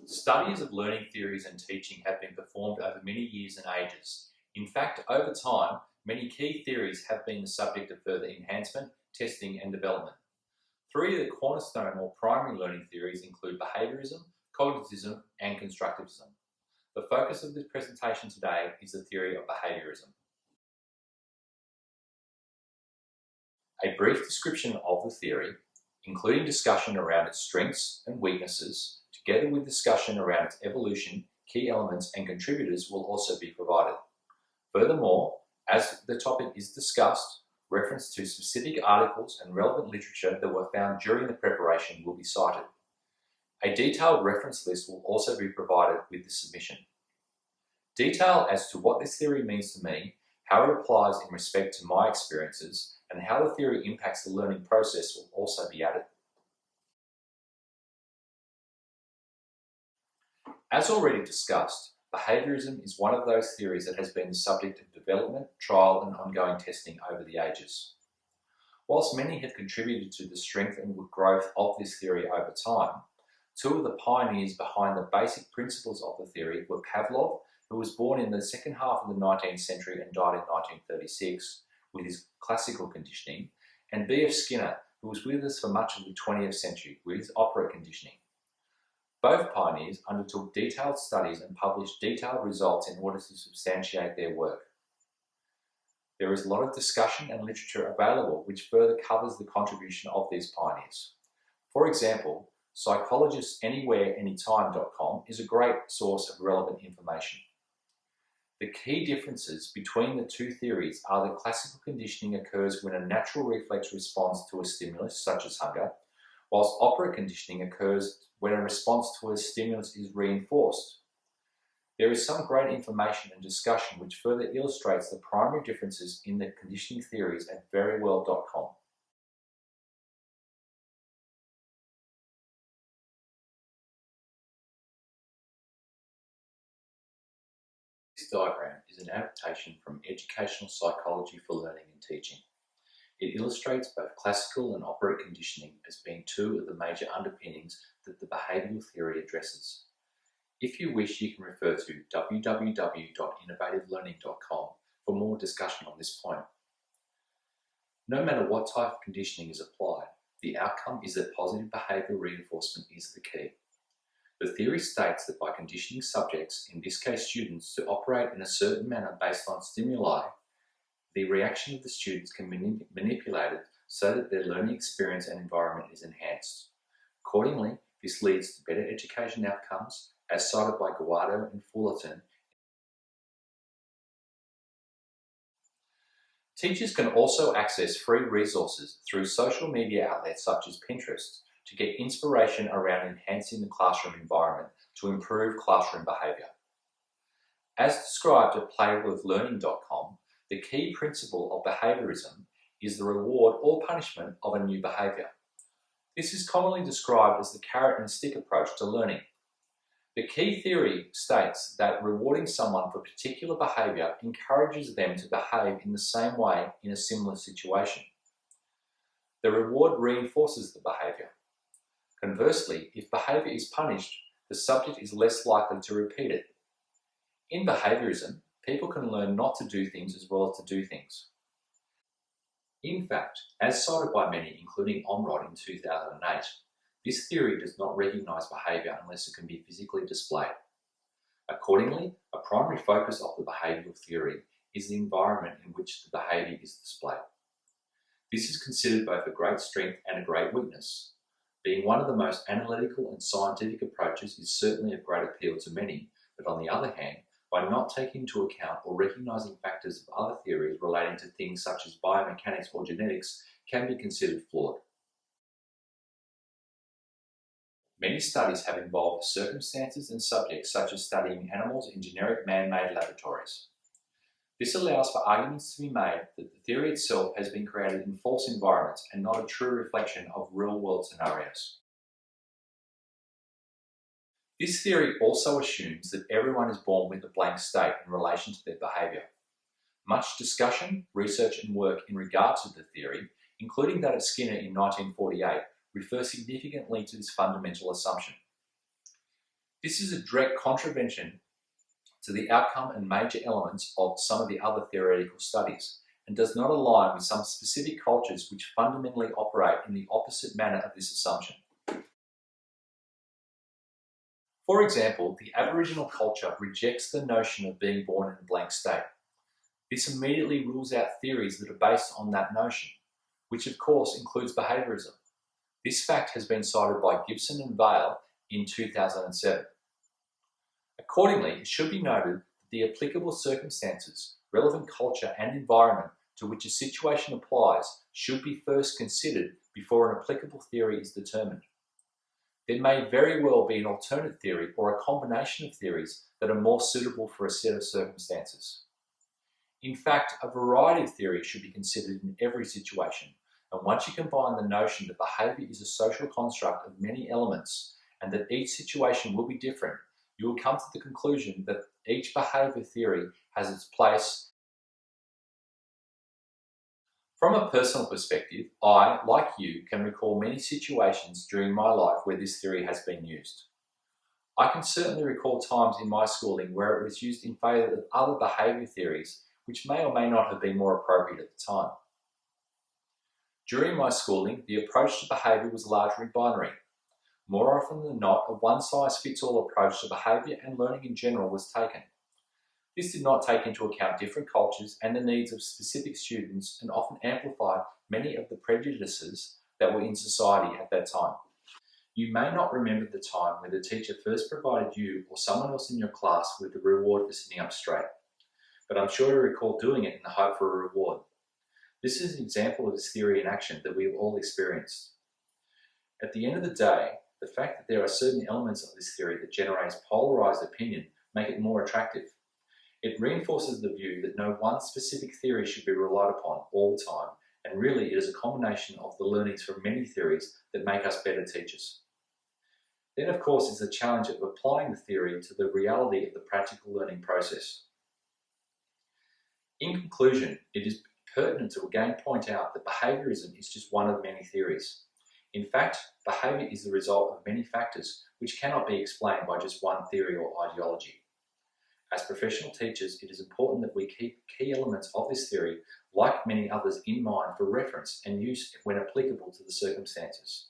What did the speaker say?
Studies of learning theories and teaching have been performed over many years and ages. In fact, over time, many key theories have been the subject of further enhancement, testing and development. Three of the cornerstone or primary learning theories include behaviourism, cognitivism and constructivism. The focus of this presentation today is the theory of behaviourism. A brief description of the theory, including discussion around its strengths and weaknesses, together with discussion around its evolution, key elements and contributors will also be provided. Furthermore, as the topic is discussed, reference to specific articles and relevant literature that were found during the preparation will be cited. A detailed reference list will also be provided with the submission. Detail as to what this theory means to me, how it applies in respect to my experiences, and how the theory impacts the learning process will also be added. As already discussed, behaviourism is one of those theories that has been the subject of development, trial and ongoing testing over the ages. Whilst many have contributed to the strength and growth of this theory over time, two of the pioneers behind the basic principles of the theory were Pavlov, who was born in the second half of the 19th century and died in 1936 with his classical conditioning, and B.F. Skinner, who was with us for much of the 20th century with his operant conditioning. Both pioneers undertook detailed studies and published detailed results in order to substantiate their work. There is a lot of discussion and literature available which further covers the contribution of these pioneers. For example, psychologistanywhereanytime.com is a great source of relevant information. The key differences between the two theories are that classical conditioning occurs when a natural reflex responds to a stimulus, such as hunger, whilst operant conditioning occurs when a response to a stimulus is reinforced. There is some great information and discussion which further illustrates the primary differences in the conditioning theories at verywell.com. This diagram is an adaptation from Educational Psychology for Learning and Teaching. It illustrates both classical and operant conditioning as being two of the major underpinnings that the behavioural theory addresses. If you wish, you can refer to www.innovativelearning.com for more discussion on this point. No matter what type of conditioning is applied, the outcome is that positive behavioural reinforcement is the key. The theory states that by conditioning subjects, in this case students, to operate in a certain manner based on stimuli, the reaction of the students can be manipulated so that their learning experience and environment is enhanced. Accordingly, this leads to better education outcomes, as cited by Guado and Fullerton. Teachers can also access free resources through social media outlets such as Pinterest to get inspiration around enhancing the classroom environment to improve classroom behaviour. As described at playwithlearning.com, the key principle of behaviourism is the reward or punishment of a new behaviour. This is commonly described as the carrot and stick approach to learning. The key theory states that rewarding someone for a particular behaviour encourages them to behave in the same way in a similar situation. The reward reinforces the behaviour. Conversely, if behaviour is punished, the subject is less likely to repeat it. In behaviourism, people can learn not to do things as well as to do things. In fact, as cited by many, including Omrod in 2008, this theory does not recognise behaviour unless it can be physically displayed. Accordingly, a primary focus of the behavioural theory is the environment in which the behaviour is displayed. This is considered both a great strength and a great weakness. Being one of the most analytical and scientific approaches is certainly of great appeal to many, but on the other hand, by not taking into account or recognising factors of other theories relating to things such as biomechanics or genetics can be considered flawed. Many studies have involved circumstances and subjects such as studying animals in generic man-made laboratories. This allows for arguments to be made that the theory itself has been created in false environments and not a true reflection of real-world scenarios. This theory also assumes that everyone is born with a blank slate in relation to their behaviour. Much discussion, research and work in regard to the theory, including that of Skinner in 1948, refer significantly to this fundamental assumption. This is a direct contravention to the outcome and major elements of some of the other theoretical studies, and does not align with some specific cultures which fundamentally operate in the opposite manner of this assumption. For example, the Aboriginal culture rejects the notion of being born in a blank state. This immediately rules out theories that are based on that notion, which of course includes behaviourism. This fact has been cited by Gibson and Vale in 2007. Accordingly, it should be noted that the applicable circumstances, relevant culture and environment to which a situation applies should be first considered before an applicable theory is determined. There may very well be an alternate theory or a combination of theories that are more suitable for a set of circumstances. In fact, a variety of theories should be considered in every situation, and once you combine the notion that behaviour is a social construct of many elements and that each situation will be different, you will come to the conclusion that each behaviour theory has its place. From a personal perspective, I, like you, can recall many situations during my life where this theory has been used. I can certainly recall times in my schooling where it was used in favour of other behaviour theories which may or may not have been more appropriate at the time. During my schooling, the approach to behaviour was largely binary. More often than not, a one-size-fits-all approach to behaviour and learning in general was taken. This did not take into account different cultures and the needs of specific students, and often amplified many of the prejudices that were in society at that time. You may not remember the time when the teacher first provided you or someone else in your class with the reward for sitting up straight, but I'm sure you recall doing it in the hope for a reward. This is an example of this theory in action that we have all experienced. At the end of the day, the fact that there are certain elements of this theory that generates polarized opinion make it more attractive. It reinforces the view that no one specific theory should be relied upon all the time, and really it is a combination of the learnings from many theories that make us better teachers. Then of course is the challenge of applying the theory to the reality of the practical learning process. In conclusion, it is pertinent to again point out that behaviourism is just one of many theories. In fact, behaviour is the result of many factors which cannot be explained by just one theory or ideology. As professional teachers, it is important that we keep key elements of this theory, like many others, in mind for reference and use when applicable to the circumstances.